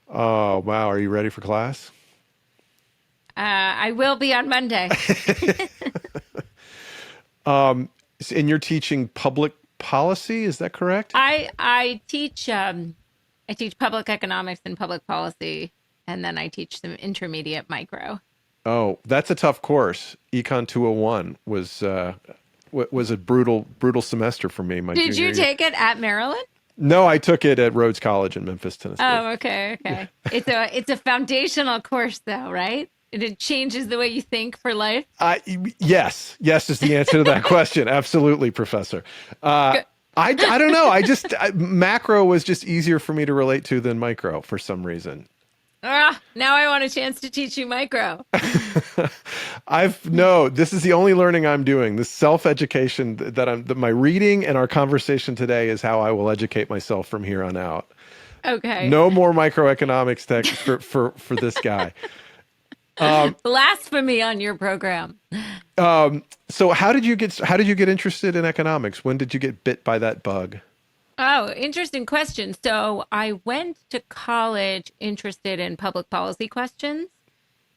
Oh, wow. Are you ready for class? I will be on Monday. And you're teaching public policy, is that correct? I teach public economics and public policy, and then I teach some intermediate micro. Oh, that's a tough course. Econ 201 was a brutal semester for me my Did junior you year. take it at Maryland? No, I took it at Rhodes College in Memphis, Tennessee. Oh, okay, okay. It's a foundational course though, right? It changes the way you think for life. I yes is the answer to that question. Absolutely, Professor. Uh, Good. I don't know. Macro was just easier for me to relate to than micro for some reason. Now I want a chance to teach you micro. No, this is the only learning I'm doing. This self-education that my reading and our conversation today is how I will educate myself from here on out. Okay. No more microeconomics text for this guy. Blasphemy on your program. So how did you get interested in economics? When did you get bit by that bug? Oh, interesting question. So I went to college interested in public policy questions,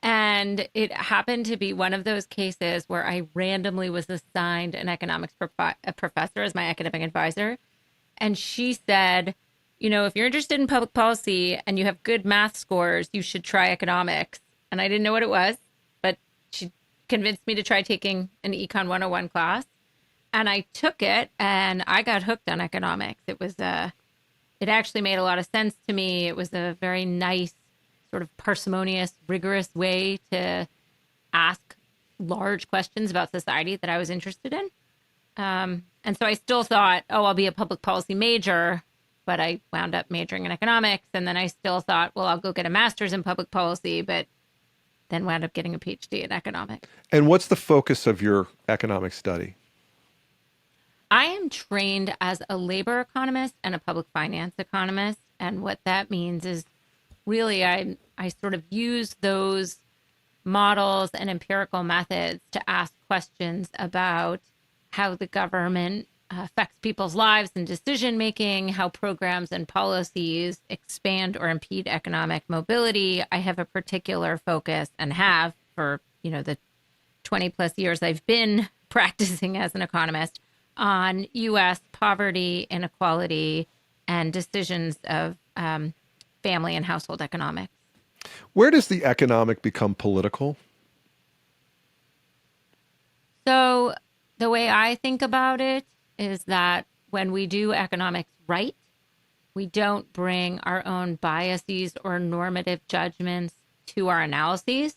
and it happened to be one of those cases where I randomly was assigned an a professor as my academic advisor. And she said, if you're interested in public policy and you have good math scores, you should try economics. And I didn't know what it was, but she convinced me to try taking an Econ 101 class. And I took it and I got hooked on economics. It actually made a lot of sense to me. It was a very nice, sort of parsimonious, rigorous way to ask large questions about society that I was interested in. And so I still thought, oh, I'll be a public policy major, but I wound up majoring in economics. And then I still thought, well, I'll go get a master's in public policy, but then wound up getting a PhD in economics. And what's the focus of your economic study? I am trained as a labor economist and a public finance economist. And what that means is really I sort of use those models and empirical methods to ask questions about how the government affects people's lives and decision making, how programs and policies expand or impede economic mobility. I have a particular focus and have for, the 20 plus years I've been practicing as an economist on U.S. poverty, inequality, and decisions of family and household economics. Where does the economic become political? So the way I think about it is that when we do economics right, we don't bring our own biases or normative judgments to our analyses.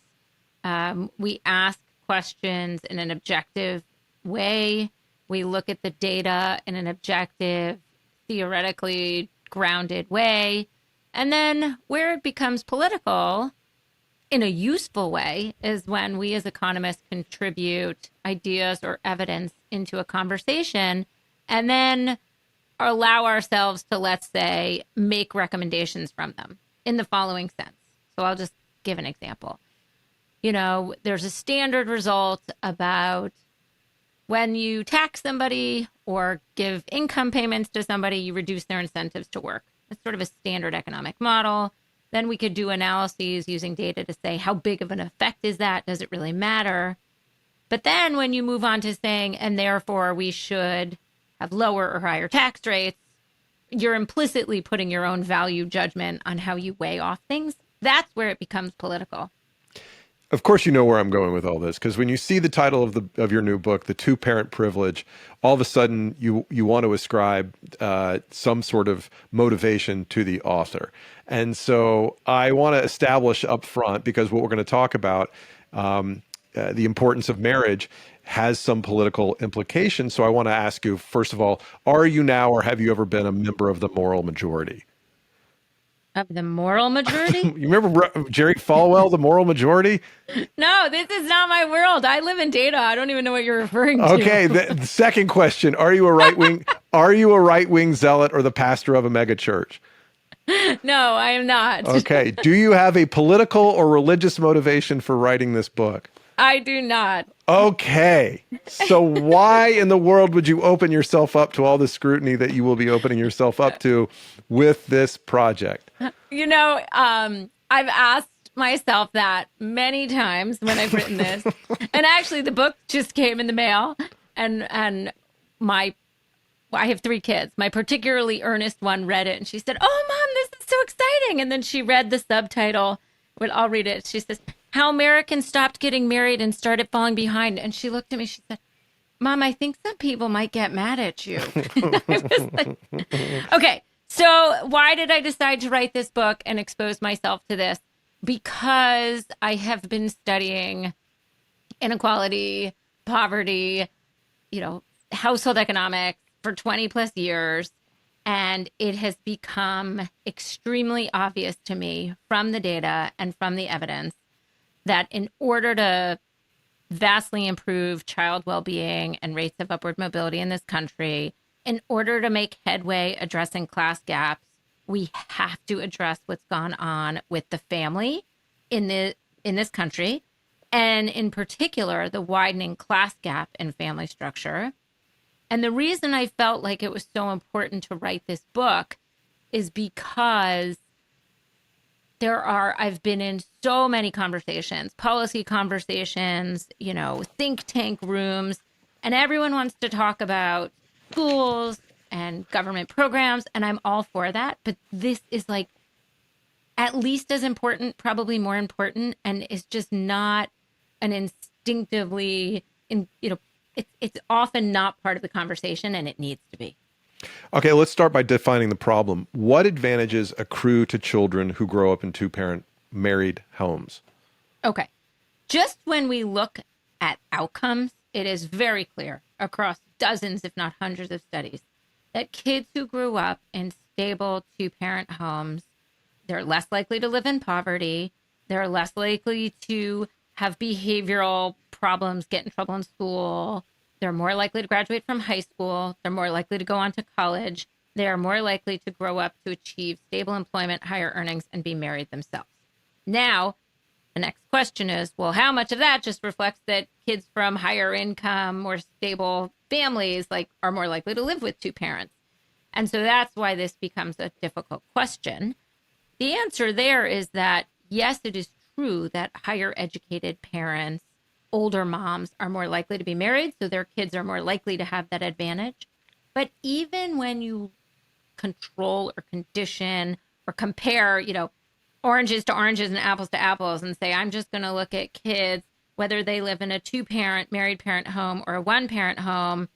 We ask questions in an objective way. We look at the data in an objective, theoretically grounded way. And then where it becomes political in a useful way is when we as economists contribute ideas or evidence into a conversation and then allow ourselves to, let's say, make recommendations from them in the following sense. So I'll just give an example. There's a standard result about when you tax somebody or give income payments to somebody, you reduce their incentives to work. That's sort of a standard economic model. Then we could do analyses using data to say, how big of an effect is that? Does it really matter? But then when you move on to saying, and therefore we should have lower or higher tax rates, you're implicitly putting your own value judgment on how you weigh off things. That's where it becomes political. Of course, you know where I'm going with all this, because when you see the title of your new book, "The Two-Parent Privilege," all of a sudden you want to ascribe some sort of motivation to the author, and so I want to establish up front, because what we're going to talk about, the importance of marriage, has some political implications. So I want to ask you, first of all, are you now or have you ever been a member of the moral majority? Of the moral majority? You remember Jerry Falwell, the moral majority? No, this is not my world. I live in data. I don't even know what you're referring to. Okay, the second question: Are you a right wing? Are you a right wing zealot or the pastor of a mega church? No, I am not. Okay. Do you have a political or religious motivation for writing this book? I do not. Okay. So why in the world would you open yourself up to all the scrutiny that you will be opening yourself up to with this project? I've asked myself that many times when I've written this. And actually the book just came in the mail and my I have three kids. My particularly earnest one read it and she said, "Oh, Mom, this is so exciting." And then she read the subtitle. But I'll read it. She says, "How Americans stopped getting married and started falling behind." And she looked at me. She said, "Mom, I think some people might get mad at you." I was like, okay. So why did I decide to write this book and expose myself to this? Because I have been studying inequality, poverty, household economics for 20 plus years. And it has become extremely obvious to me from the data and from the evidence that in order to vastly improve child well-being and rates of upward mobility in this country, in order to make headway addressing class gaps, we have to address what's gone on with the family in this country, and in particular, the widening class gap in family structure. And the reason I felt like it was so important to write this book is because I've been in so many conversations, policy conversations, think tank rooms, and everyone wants to talk about schools and government programs, and I'm all for that. But this is like at least as important, probably more important, and it's just not an instinctively, it's often not part of the conversation, and it needs to be. Okay, let's start by defining the problem. What advantages accrue to children who grow up in two-parent married homes? Okay. Just when we look at outcomes, it is very clear across dozens, if not hundreds of studies, that kids who grew up in stable two-parent homes, they're less likely to live in poverty. They're less likely to have behavioral problems, get in trouble in school. They're more likely to graduate from high school. They're more likely to go on to college. They are more likely to grow up to achieve stable employment, higher earnings, and be married themselves. Now, the next question is, well, how much of that just reflects that kids from higher income, more stable families are more likely to live with two parents? And so that's why this becomes a difficult question. The answer there is that, yes, it is true that higher educated parents, older moms, are more likely to be married, so their kids are more likely to have that advantage. But even when you control or condition or compare, oranges to oranges and apples to apples and say, I'm just going to look at kids, whether they live in a two-parent married parent home or a one-parent home,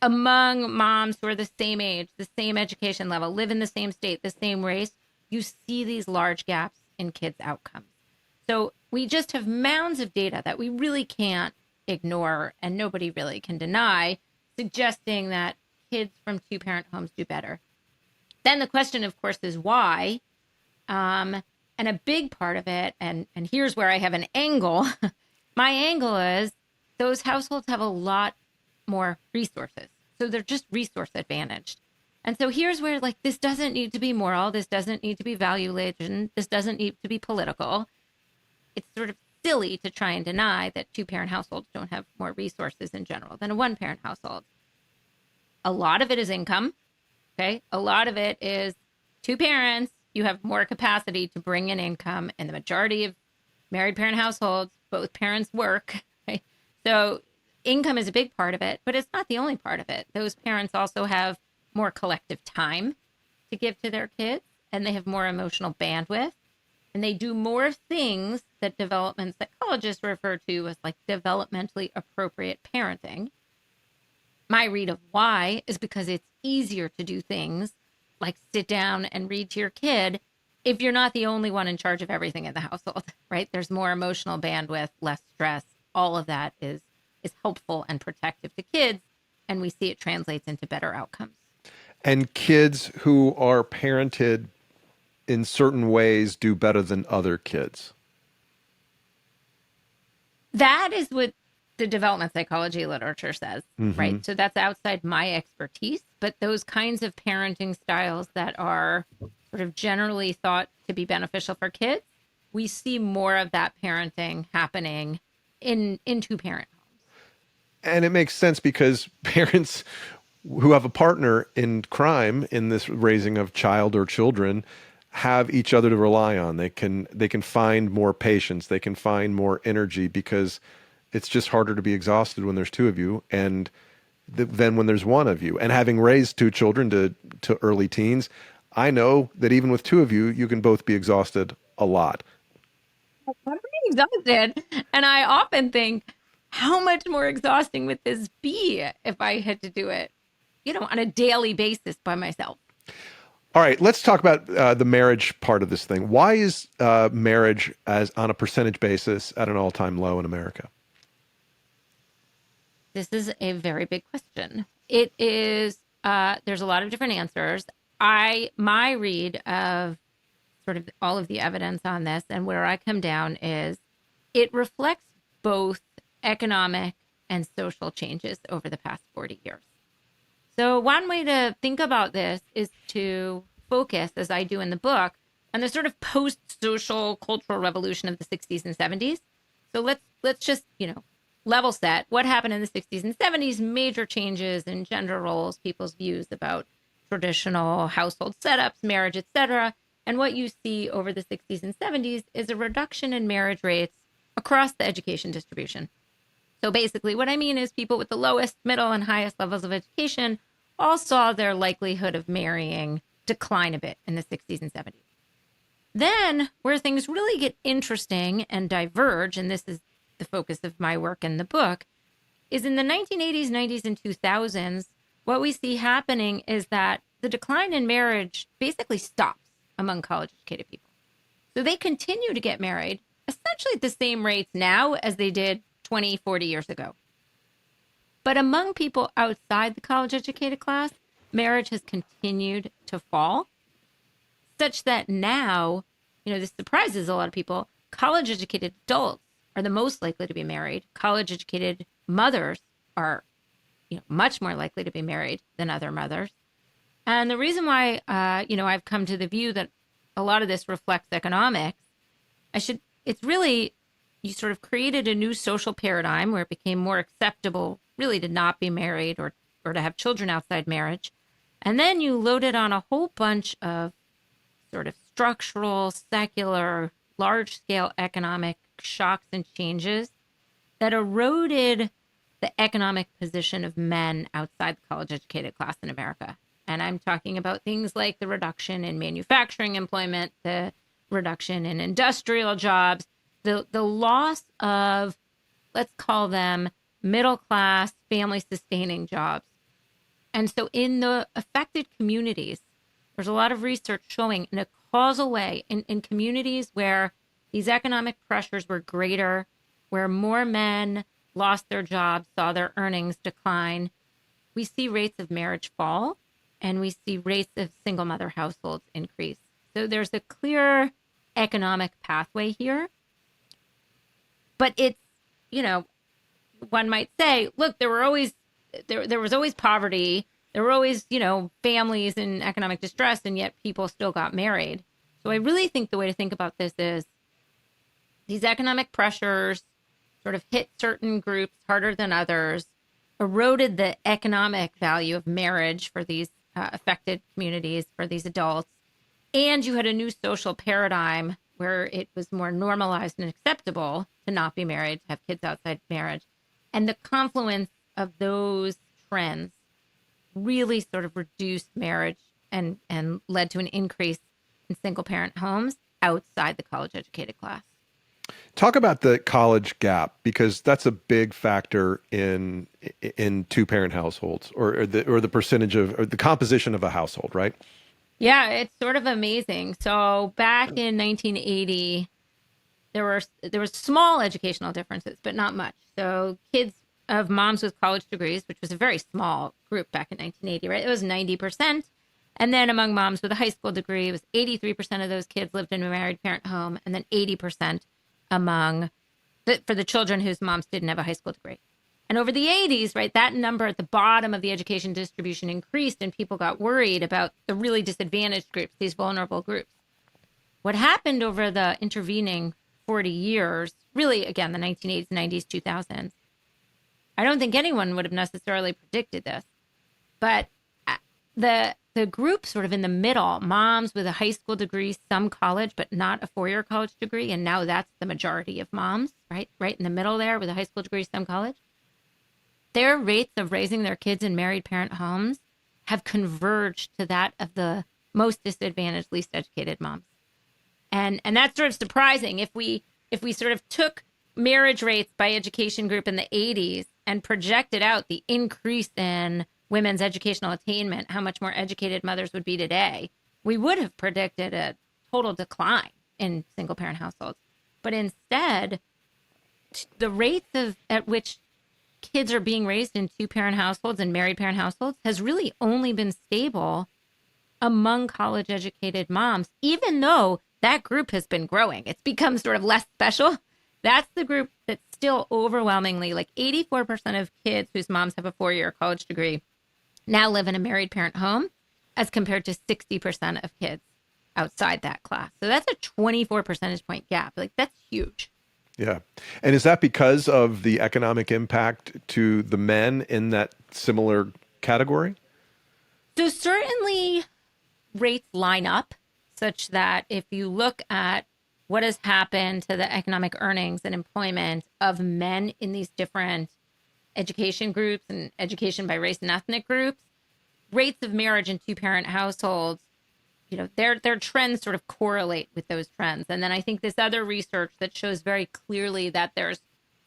among moms who are the same age, the same education level, live in the same state, the same race, you see these large gaps in kids' outcomes. So we just have mounds of data that we really can't ignore and nobody really can deny, suggesting that kids from two-parent homes do better. Then the question, of course, is why? And a big part of it, and here's where I have an angle. My angle is those households have a lot more resources. So they're just resource advantaged. And so here's where this doesn't need to be moral. This doesn't need to be value-laden. This doesn't need to be political. It's sort of silly to try and deny that two-parent households don't have more resources in general than a one-parent household. A lot of it is income, okay? A lot of it is two parents. You have more capacity to bring in income. In the majority of married parent households, both parents work, right? So income is a big part of it, but it's not the only part of it. Those parents also have more collective time to give to their kids, and they have more emotional bandwidth, and they do more things that development psychologists refer to as developmentally appropriate parenting. My read of why is because it's easier to do things like sit down and read to your kid if you're not the only one in charge of everything in the household, right? There's more emotional bandwidth, less stress. All of that is helpful and protective to kids, and we see it translates into better outcomes. And kids who are parented in certain ways do better than other kids. That is what the development psychology literature says, right? So that's outside my expertise, but those kinds of parenting styles that are sort of generally thought to be beneficial for kids, we see more of that parenting happening in two-parent homes. And it makes sense because parents who have a partner in crime in this raising of child or children have each other to rely on. They can find more patience, they can find more energy because it's just harder to be exhausted when there's two of you and than when there's one of you. And having raised two children to early teens, I know that even with two of you, you can both be exhausted a lot. I'm pretty exhausted. And I often think, how much more exhausting would this be if I had to do it, on a daily basis by myself? All right, let's talk about the marriage part of this thing. Why is marriage, as on a percentage basis, at an all-time low in America? This is a very big question. It is, there's a lot of different answers. My read of sort of all of the evidence on this and where I come down is it reflects both economic and social changes over the past 40 years. So one way to think about this is to focus, as I do in the book, on the sort of post-social cultural revolution of the 60s and 70s. So let's just, level set. What happened in the 60s and 70s? Major changes in gender roles, people's views about traditional household setups, marriage, etc. And what you see over the 60s and 70s is a reduction in marriage rates across the education distribution. So basically, what I mean is people with the lowest, middle, and highest levels of education all saw their likelihood of marrying decline a bit in the 60s and 70s. Then, where things really get interesting and diverge, and this is the focus of my work in the book, is in the 1980s, 90s, and 2000s, what we see happening is that the decline in marriage basically stops among college-educated people. So they continue to get married, essentially at the same rates now as they did 20, 40 years ago. But among people outside the college-educated class, marriage has continued to fall, such that now, this surprises a lot of people, college-educated adults are the most likely to be married. College-educated mothers are, much more likely to be married than other mothers. And the reason why, I've come to the view that a lot of this reflects economics, it's really, you sort of created a new social paradigm where it became more acceptable really to not be married or to have children outside marriage. And then you loaded on a whole bunch of sort of structural, secular, large-scale economic shocks and changes that eroded the economic position of men outside the college-educated class in America. And I'm talking about things like the reduction in manufacturing employment, the reduction in industrial jobs, the loss of, let's call them, middle-class, family-sustaining jobs. And so in the affected communities, there's a lot of research showing in a causal way in communities where these economic pressures were greater, where more men lost their jobs, saw their earnings decline, we see rates of marriage fall and we see rates of single mother households increase. So there's a clear economic pathway here. But it's, one might say, look, there was always poverty. There were always, families in economic distress, and yet people still got married. So I really think the way to think about this is these economic pressures sort of hit certain groups harder than others, eroded the economic value of marriage for these affected communities, for these adults. And you had a new social paradigm where it was more normalized and acceptable to not be married, to have kids outside marriage. And the confluence of those trends really sort of reduced marriage and led to an increase in single parent homes outside the college educated class. Talk about the college gap, because that's a big factor in two parent households or the percentage of or the composition of a household, right? Yeah, it's sort of amazing. So back in 1980, there was small educational differences, but not much. So kids of moms with college degrees, which was a very small group back in 1980, right? It was 90%. And then among moms with a high school degree, it was 83% of those kids lived in a married parent home, and then 80% for the children whose moms didn't have a high school degree. And over the 80s, right, that number at the bottom of the education distribution increased, and people got worried about the really disadvantaged groups, these vulnerable groups. What happened over the intervening 40 years, really, again, the 1980s, 90s, 2000s, I don't think anyone would have necessarily predicted this. But the group sort of in the middle, moms with a high school degree, some college, but not a four-year college degree, and now that's the majority of moms, right? Right in the middle there with a high school degree, some college. Their rates of raising their kids in married parent homes have converged to that of the most disadvantaged, least educated moms. And that's sort of surprising. If we sort of took marriage rates by education group in the 80s and projected out the increase in women's educational attainment, how much more educated mothers would be today, we would have predicted a total decline in single parent households. But instead, the rates at which kids are being raised in two-parent households and married parent households has really only been stable among college-educated moms, even though that group has been growing. It's become sort of less special. That's the group that's still overwhelmingly, like 84% of kids whose moms have a four-year college degree now live in a married parent home, as compared to 60% of kids outside that class. So that's a 24 percentage point gap. Like, that's huge. Yeah. And is that because of the economic impact to the men in that similar category? So certainly rates line up such that if you look at what has happened to the economic earnings and employment of men in these different education groups and education by race and ethnic groups, rates of marriage in two-parent households, their trends sort of correlate with those trends. And then I think this other research that shows very clearly that there's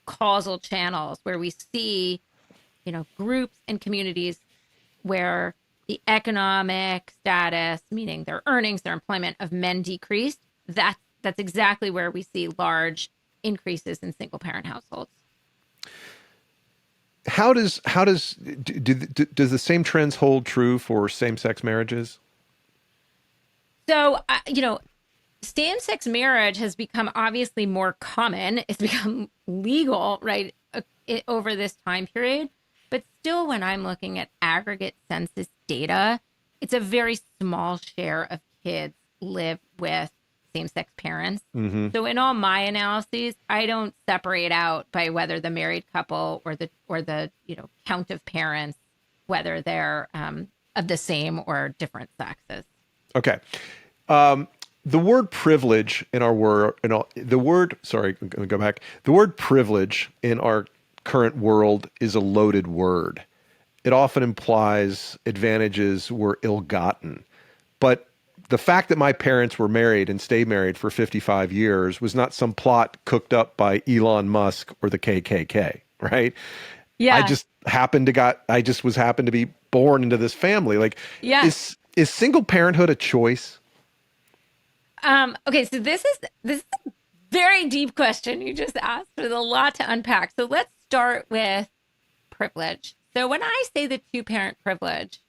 causal channels where we see, groups and communities where the economic status, meaning their earnings, their employment of men decreased. That's exactly where we see large increases in single-parent households. Does the same trends hold true for same-sex marriages? So, same-sex marriage has become obviously more common. It's become legal, right, over this time period. But still, when I'm looking at aggregate census data, it's a very small share of kids live with same-sex parents. Mm-hmm. So in all my analyses, I don't separate out by whether the married couple or the count of parents, whether they're of the same or different sexes. Okay. The word privilege in our word, the word privilege in our current world is a loaded word. It often implies advantages were ill-gotten. But the fact that my parents were married and stayed married for 55 years was not some plot cooked up by Elon Musk or the KKK, right? Yeah. I just happened to be born into this family. Like, yeah. Is single parenthood a choice? Okay, so this is a very deep question you just asked. There's a lot to unpack. So let's start with privilege. So when I say the two-parent privilege,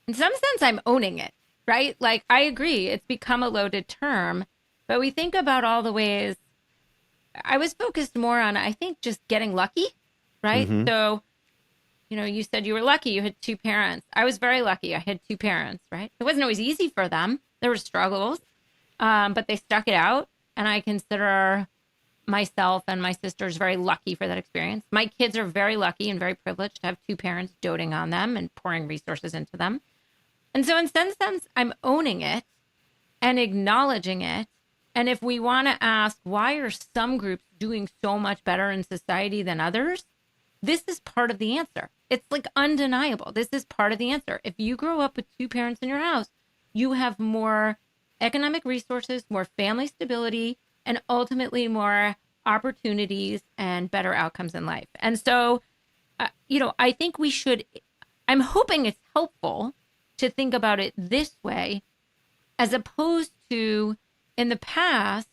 in some sense, I'm owning it, right? Like, I agree, it's become a loaded term, but we think about all the ways. I was focused more on, I think, just getting lucky, right? Mm-hmm. So, you said you were lucky, you had two parents. I was very lucky, I had two parents, right? It wasn't always easy for them. There were struggles, but they stuck it out. And I consider myself and my sisters very lucky for that experience. My kids are very lucky and very privileged to have two parents doting on them and pouring resources into them. And so in some sense, I'm owning it and acknowledging it. And if we want to ask, why are some groups doing so much better in society than others? This is part of the answer. It's like undeniable. This is part of the answer. If you grow up with two parents in your house, you have more economic resources, more family stability, and ultimately more opportunities and better outcomes in life. And so, I think I'm hoping it's helpful to think about it this way, as opposed to in the past,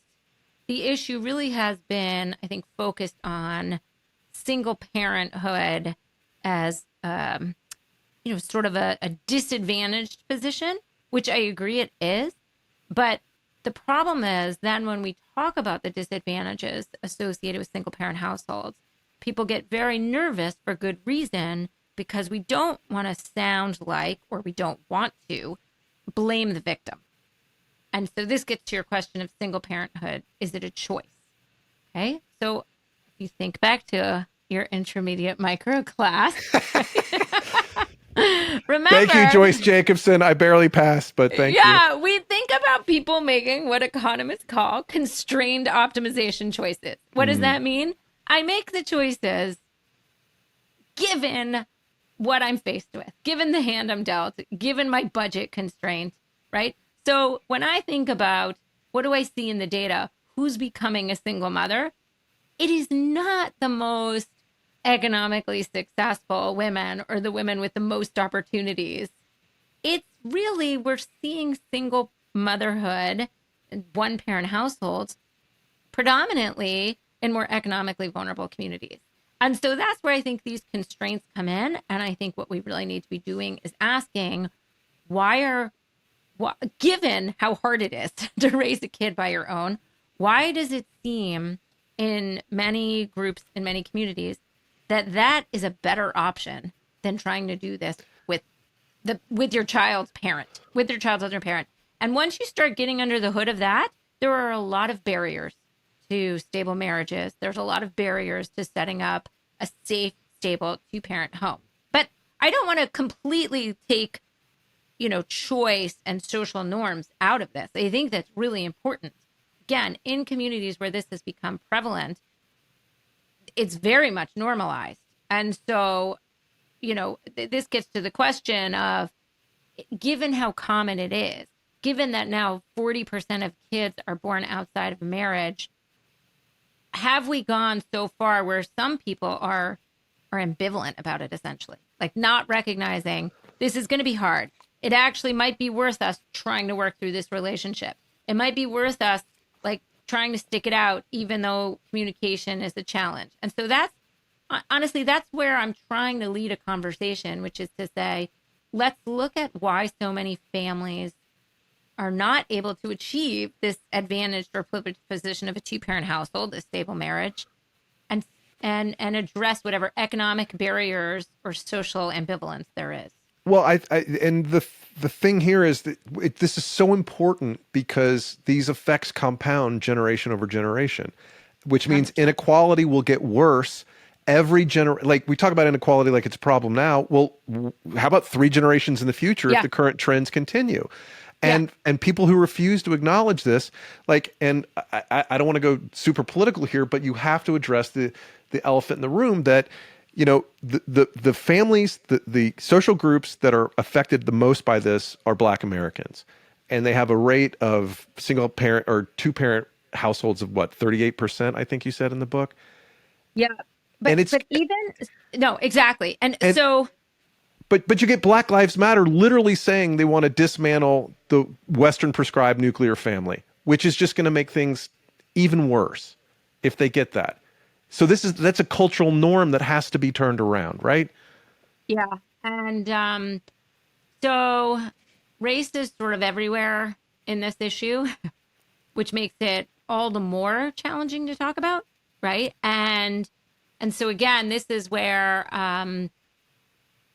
the issue really has been, I think, focused on single parenthood as, sort of a disadvantaged position, which I agree it is. But the problem is then when we talk about the disadvantages associated with single parent households, people get very nervous for good reason, because we don't want to sound like, or we don't want to blame the victim. And so this gets to your question of single parenthood. Is it a choice? Okay. So if you think back to your intermediate micro class, Thank you, remember, Joyce Jacobson. I barely passed, but thank you. yeah, we think about people making what economists call constrained optimization choices. What does Mm. that mean? I make the choices given what I'm faced with, given the hand I'm dealt, given my budget constraint, right? So when I think about what do I see in the data, who's becoming a single mother, it is not the most economically successful women or the women with the most opportunities. It's really, we're seeing single motherhood and one parent households predominantly in more economically vulnerable communities. And so that's where I think these constraints come in. And I think what we really need to be doing is asking given how hard it is to raise a kid by your own, why does it seem in many groups, in many communities, that is a better option than trying to do this with your child's parent, with your child's other parent? And once you start getting under the hood of that, there are a lot of barriers to stable marriages. There's a lot of barriers to setting up a safe, stable two-parent home. But I don't want to completely take, choice and social norms out of this. I think that's really important. Again, in communities where this has become prevalent, it's very much normalized. And so, this gets to the question of, given how common it is, given that now 40% of kids are born outside of marriage, have we gone so far where some people are ambivalent about it, essentially, like not recognizing this is going to be hard? It actually might be worth us trying to work through this relationship. It might be worth us like trying to stick it out, even though communication is a challenge. And so that's honestly, that's where I'm trying to lead a conversation, which is to say, let's look at why so many families are not able to achieve this advantaged or privileged position of a two-parent household, a stable marriage, and address whatever economic barriers or social ambivalence there is. Well, and the thing here is that this is so important because these effects compound generation over generation, which means 100%. inequality will get worse like we talk about inequality like it's a problem now. Well, how about 3 generations in the future if Yeah. the current trends continue? Yeah. And people who refuse to acknowledge this, and I don't want to go super political here, but you have to address the elephant in the room that the families, the social groups that are affected the most by this are Black Americans, and they have a rate of single parent or two parent households of what, 38%, I think you said in the book. Yeah. And But even no, exactly. And and so but you get Black Lives Matter literally saying they want to dismantle the Western prescribed nuclear family, which is just going to make things even worse if they get that. So that's a cultural norm that has to be turned around, right? yeah. And so race is sort of everywhere in this issue, which makes it all the more challenging to talk about, right? And so again, this is where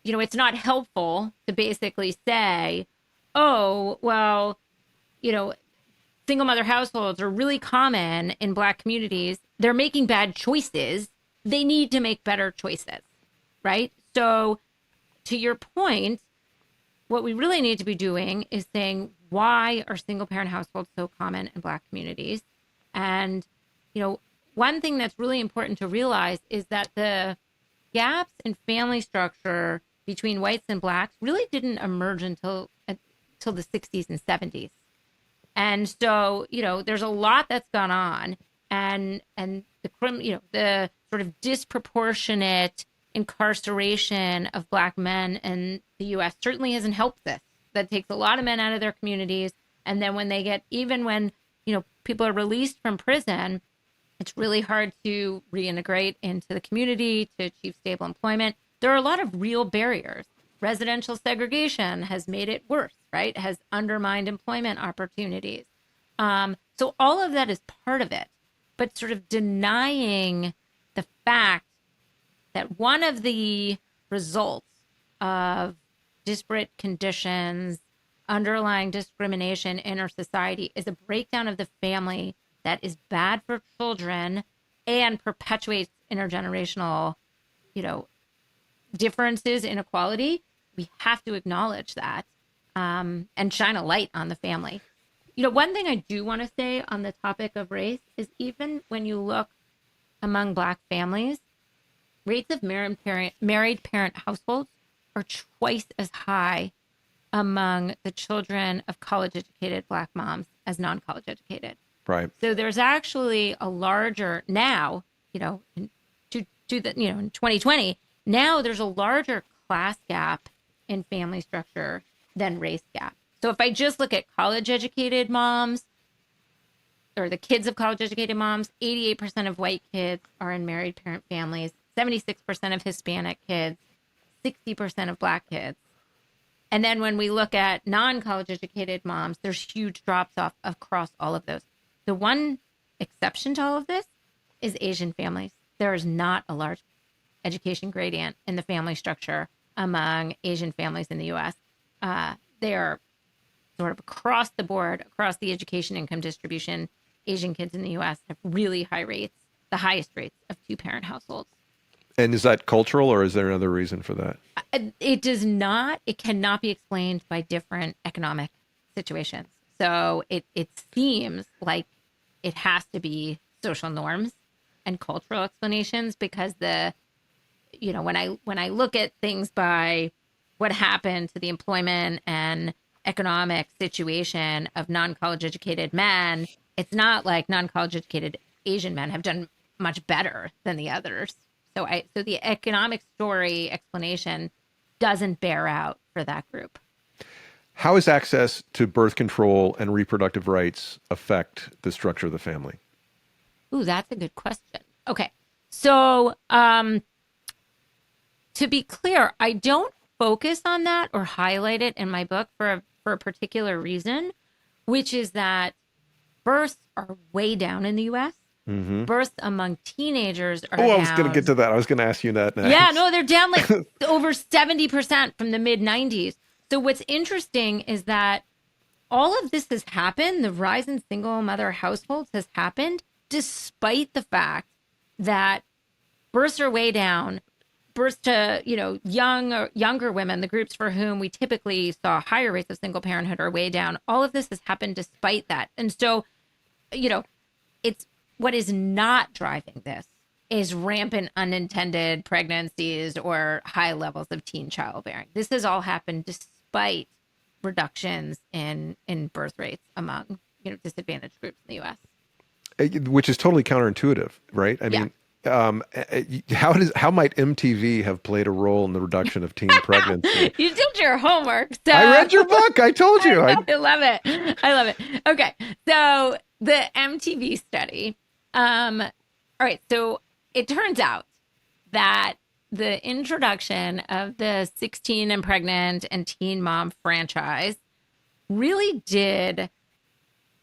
it's not helpful to basically say, oh, well, you know, single mother households are really common in Black communities. They're making bad choices. They need to make better choices, right? So, to your point, what we really need to be doing is saying, why are single parent households so common in Black communities? And, one thing that's really important to realize is that the gaps in family structure between whites and Blacks really didn't emerge until the 60s and 70s. And so, there's a lot that's gone on, and the sort of disproportionate incarceration of Black men in the U.S. certainly hasn't helped this. That takes a lot of men out of their communities, and then when people are released from prison, it's really hard to reintegrate into the community to achieve stable employment. There are a lot of real barriers. Residential segregation has made it worse, right? Has undermined employment opportunities. So all of that is part of it, but sort of denying the fact that one of the results of disparate conditions, underlying discrimination in our society is a breakdown of the family that is bad for children and perpetuates intergenerational, you know, differences, inequality, we have to acknowledge that and shine a light on the family. You know, one thing I do want to say on the topic of race is even when you look among Black families, rates of married parent households are twice as high among the children of college-educated Black moms as non-college educated. Right. So there's actually a larger now, you know, in 2020, now there's a larger class gap in family structure than race gap. So if I just look at college-educated moms or the kids of college-educated moms, 88% of white kids are in married parent families, 76% of Hispanic kids, 60% of Black kids. And then when we look at non-college educated moms, there's huge drops off across all of those. The one exception to all of this is Asian families. There is not a large education gradient in the family structure among Asian families in the U.S. They are sort of across the board, across the education income distribution. Asian kids in the U.S. have really high rates, the highest rates of two-parent households. And is that cultural, or is there another reason for that? It does not. It cannot be explained by different economic situations. So it seems like it has to be social norms and cultural explanations, because when I look at things by what happened to the employment and economic situation of non-college educated men, it's not like non-college educated Asian men have done much better than the others. So the economic story explanation doesn't bear out for that group. How does access to birth control and reproductive rights affect the structure of the family? Ooh, that's a good question. Okay. So to be clear, I don't focus on that or highlight it in my book for a particular reason, which is that births are way down in the U.S. Mm-hmm. Births among teenagers are down. I was going to get to that. I was going to ask you that next. Yeah, no, they're down like over 70% from the mid-90s. So what's interesting is that all of this has happened, the rise in single mother households has happened despite the fact that births are way down. Births to, younger women, the groups for whom we typically saw higher rates of single parenthood, are way down. All of this has happened despite that. And so, it's what is not driving this is rampant unintended pregnancies or high levels of teen childbearing. This has all happened despite reductions in birth rates among disadvantaged groups in the U.S. Which is totally counterintuitive, right? I mean, how might MTV have played a role in the reduction of teen pregnancy? You did your homework. So. I read your book. I told you. I love it. I love it. Okay, so the MTV study. All right, so it turns out that the introduction of the 16 and pregnant and teen mom franchise really did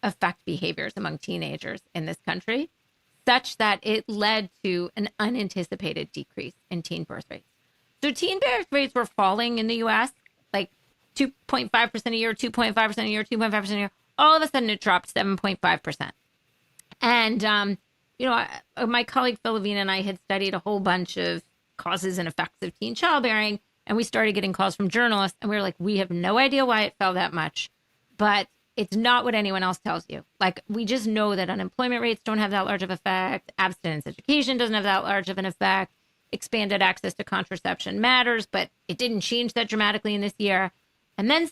affect behaviors among teenagers in this country, such that it led to an unanticipated decrease in teen birth rates. So teen birth rates were falling in the U.S. like 2.5% a year, 2.5% a year, 2.5% a year. All of a sudden, it dropped 7.5%. And, my colleague Phil Levine and I had studied a whole bunch of causes and effects of teen childbearing, and we started getting calls from journalists, and we were like, we have no idea why it fell that much, but it's not what anyone else tells you. Like, we just know that unemployment rates don't have that large of effect. Abstinence education doesn't have that large of an effect. Expanded access to contraception matters, but it didn't change that dramatically in this year. And then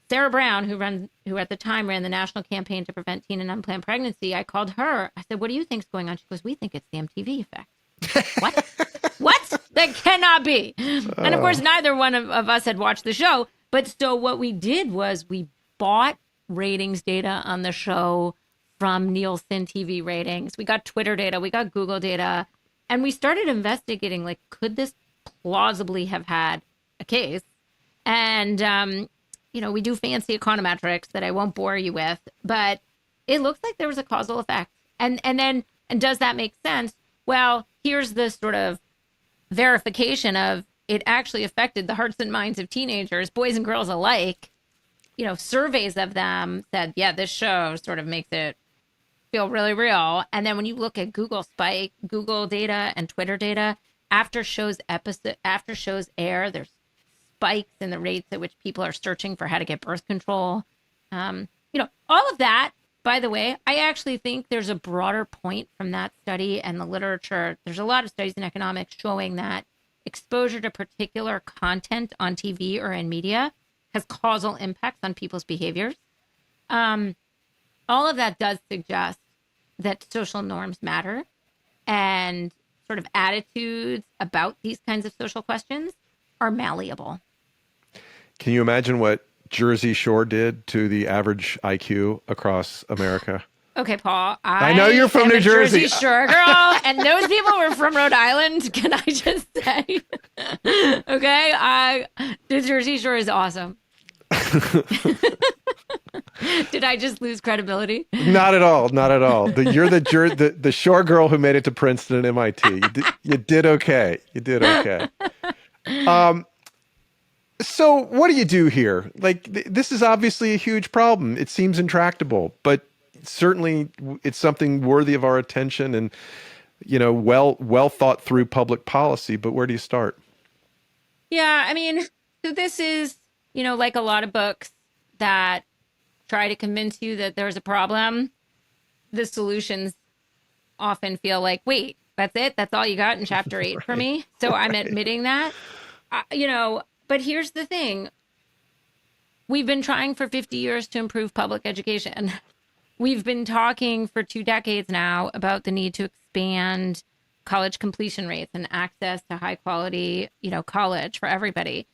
Sarah Brown, who at the time ran the national campaign to prevent teen and unplanned pregnancy, I called her. I said, what do you think's going on? She goes, we think it's the MTV effect. What? What? That cannot be. And of course, neither one of us had watched the show. But so what we did was we bought ratings data on the show from Nielsen TV ratings. We got Twitter data. We got Google data. And we started investigating, like, could this plausibly have had a case? And, we do fancy econometrics that I won't bore you with, but it looks like there was a causal effect. And does that make sense? Well, here's the sort of verification of it actually affected the hearts and minds of teenagers, boys and girls alike. Surveys of them said, yeah, this show sort of makes it feel really real. And then when you look at Google data and Twitter data, after shows air, there's spikes in the rates at which people are searching for how to get birth control. All of that, by the way, I actually think there's a broader point from that study and the literature. There's a lot of studies in economics showing that exposure to particular content on TV or in media has causal impacts on people's behaviors. All of that does suggest that social norms matter, and sort of attitudes about these kinds of social questions are malleable. Can you imagine what Jersey Shore did to the average IQ across America? Okay, Paul, I know you're from am New a Jersey. Shore girl, and those people were from Rhode Island. Can I just say? Okay, the Jersey Shore is awesome. Did I just lose credibility? Not at all. Not at all. You're the shore girl who made it to Princeton and MIT. You did okay. You did okay. So what do you do here? Like, this is obviously a huge problem. It seems intractable, but certainly it's something worthy of our attention and, well thought through public policy. But where do you start? Yeah, I mean, so this is, like a lot of books that try to convince you that there's a problem. The solutions often feel like, wait, that's it? That's all you got in chapter 8 for me? So I'm admitting that. But here's the thing. We've been trying for 50 years to improve public education. We've been talking for 2 decades now about the need to expand college completion rates and access to high quality, college for everybody.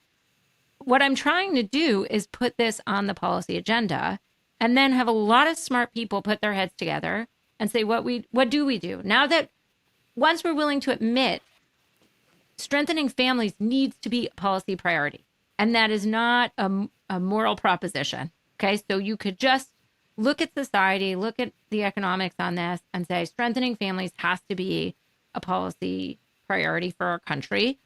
What I'm trying to do is put this on the policy agenda and then have a lot of smart people put their heads together and say, what do we do? Now that once we're willing to admit strengthening families needs to be a policy priority, and that is not a moral proposition. Okay, so you could just look at society, look at the economics on this and say strengthening families has to be a policy priority for our country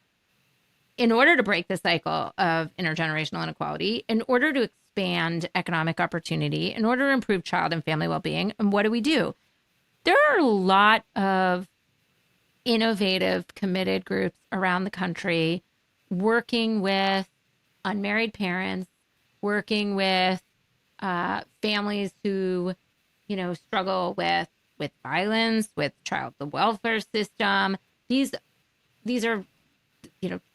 in order to break the cycle of intergenerational inequality, in order to expand economic opportunity, in order to improve child and family well-being. And what do? There are a lot of innovative, committed groups around the country working with unmarried parents, working with families who, struggle with violence, with child welfare system. These are,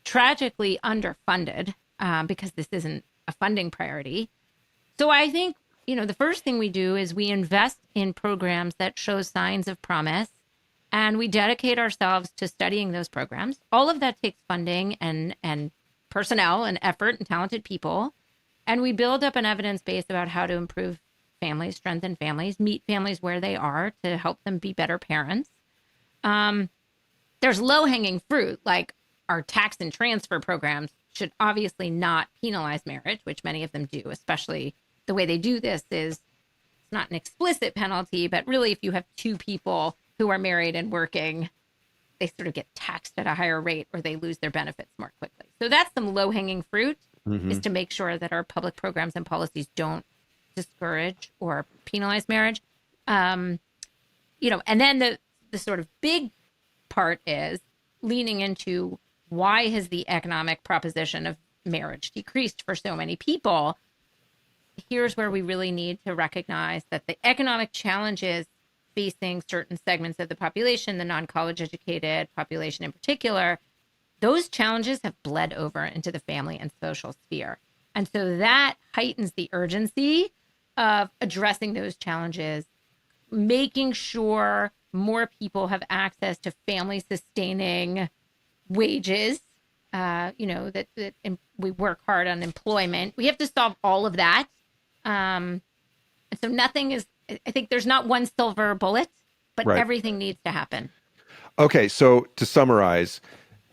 tragically underfunded because this isn't a funding priority. So I think, the first thing we do is we invest in programs that show signs of promise, and we dedicate ourselves to studying those programs. All of that takes funding and personnel and effort and talented people. And we build up an evidence base about how to improve families, strengthen families, meet families where they are to help them be better parents. There's low-hanging fruit, like our tax and transfer programs should obviously not penalize marriage, which many of them do, especially the way they do this is it's not an explicit penalty, but really if you have 2 people who are married and working, they sort of get taxed at a higher rate or they lose their benefits more quickly. So that's some low-hanging fruit, is to make sure that our public programs and policies don't discourage or penalize marriage. And then the sort of big part is leaning into why has the economic proposition of marriage decreased for so many people? Here's where we really need to recognize that the economic challenges facing certain segments of the population, the non-college educated population in particular, those challenges have bled over into the family and social sphere. And so that heightens the urgency of addressing those challenges, making sure more people have access to family sustaining wages, that we work hard on employment. We have to solve all of that. And so I think there's not one silver bullet, but Right. everything needs to happen. Okay, so to summarize,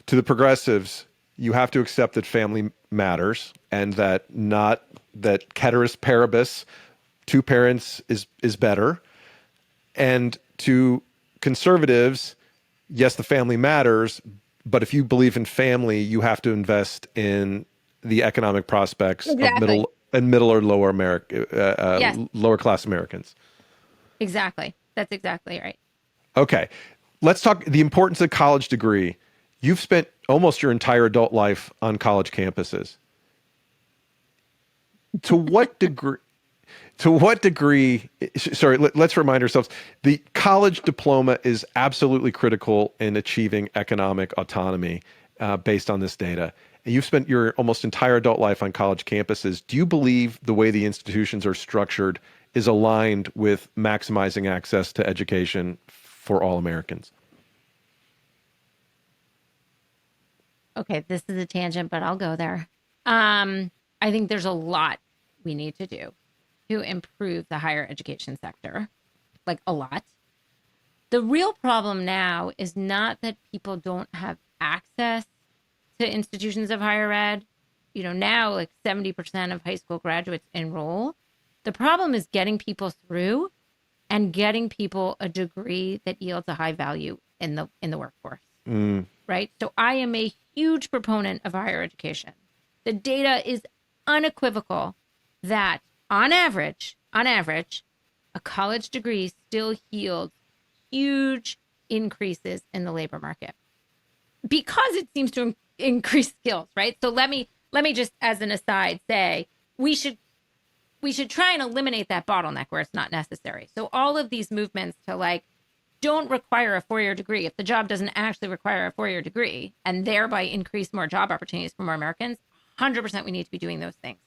to the progressives, you have to accept that family matters and that ceteris paribus, 2 parents is better. And to conservatives, yes, the family matters, but if you believe in family, you have to invest in the economic prospects of middle or lower Yes. lower class Americans. Exactly. That's exactly right. Okay. Let's talk the importance of college degree. You've spent almost your entire adult life on college campuses. To what degree? To what degree? Sorry, let's remind ourselves: the college diploma is absolutely critical in achieving economic autonomy, based on this data. And you've spent your almost entire adult life on college campuses. Do you believe the way the institutions are structured is aligned with maximizing access to education for all Americans? Okay, this is a tangent, but I'll go there. I think there's a lot we need to do to improve the higher education sector, like a lot. The real problem now is not that people don't have access to institutions of higher ed. You know, now like 70% of high school graduates enroll. The problem is getting people through and getting people a degree that yields a high value in the workforce. Mm. Right? So I am a huge proponent of higher education. The data is unequivocal that on average, a college degree still yields huge increases in the labor market because it seems to increase skills, right? So let me just as an aside say we should try and eliminate that bottleneck where it's not necessary. So all of these movements to like don't require a four-year degree if the job doesn't actually require a four-year degree and thereby increase more job opportunities for more Americans, 100% we need to be doing those things.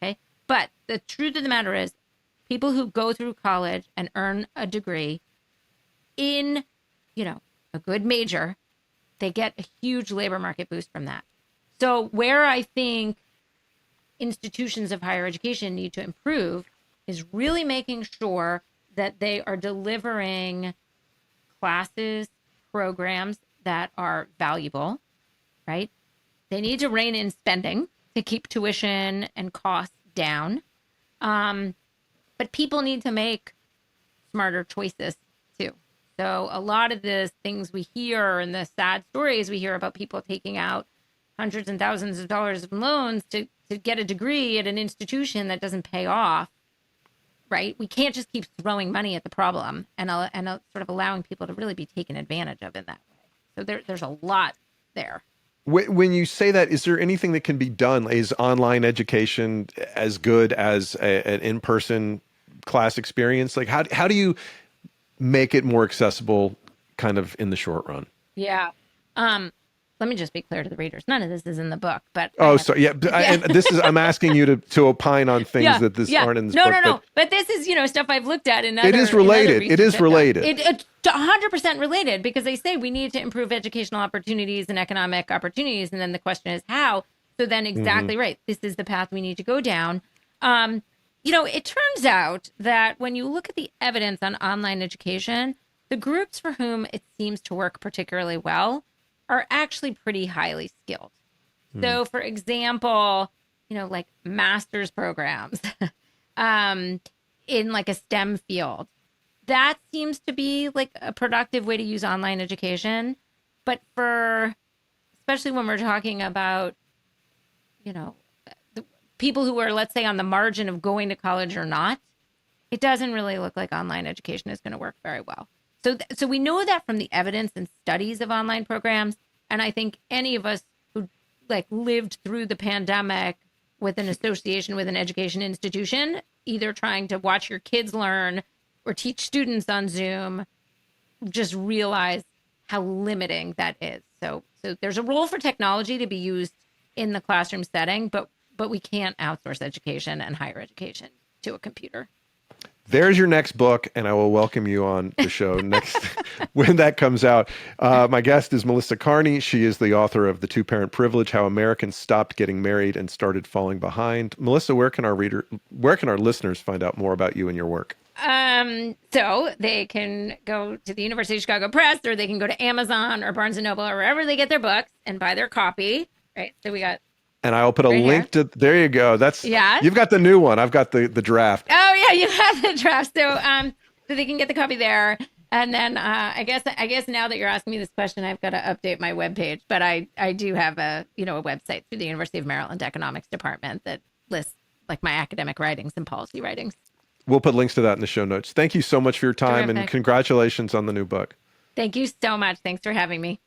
Okay. But the truth of the matter is people who go through college and earn a degree in, you know, a good major, they get a huge labor market boost from that. So where I think institutions of higher education need to improve is really making sure that they are delivering classes, programs that are valuable, right? They need to rein in spending to keep tuition and costs down. But people need to make smarter choices too. So a lot of the things we hear and the sad stories we hear about people taking out hundreds and thousands of dollars of loans to get a degree at an institution that doesn't pay off, right? We can't just keep throwing money at the problem and sort of allowing people to really be taken advantage of in that way. So there's a lot there. When you say that, is there anything that can be done? Is online education as good as an in-person class experience? Like, how do you make it more accessible kind of in the short run? Yeah. Let me just be clear to the readers. None of this is in the book, but sorry. Yeah. And I'm asking you to opine on things that aren't in this book. No. But this is, stuff I've looked at in other. It is related. It is related. It's 100% related because they say we need to improve educational opportunities and economic opportunities. And then the question is how? So then exactly right. This is the path we need to go down. It turns out that when you look at the evidence on online education, the groups for whom it seems to work particularly well are actually pretty highly skilled. So for example, like master's programs in like a STEM field, that seems to be like a productive way to use online education. But especially when we're talking about, the people who are, let's say, on the margin of going to college or not, it doesn't really look like online education is going to work very well. So we know that from the evidence and studies of online programs. And I think any of us who lived through the pandemic with an association with an education institution, either trying to watch your kids learn or teach students on Zoom, just realize how limiting that is. So there's a role for technology to be used in the classroom setting, but we can't outsource education and higher education to a computer. There's your next book, and I will welcome you on the show next when that comes out. My guest is Melissa Kearney. She is the author of The Two-Parent Privilege: How Americans Stopped Getting Married and Started Falling Behind. Melissa, where can our listeners find out more about you and your work? So they can go to the University of Chicago Press, or they can go to Amazon or Barnes & Noble or wherever they get their books and buy their copy. Right. So we got. And I'll put a link to, there you go. You've got the new one. I've got the draft. Oh yeah, you have the draft. So they can get the copy there. And then I guess now that you're asking me this question, I've got to update my webpage. But I do have a website through the University of Maryland Economics Department that lists like my academic writings and policy writings. We'll put links to that in the show notes. Thank you so much for your time and Terrific. congratulations on the new book. Thank you so much. Thanks for having me.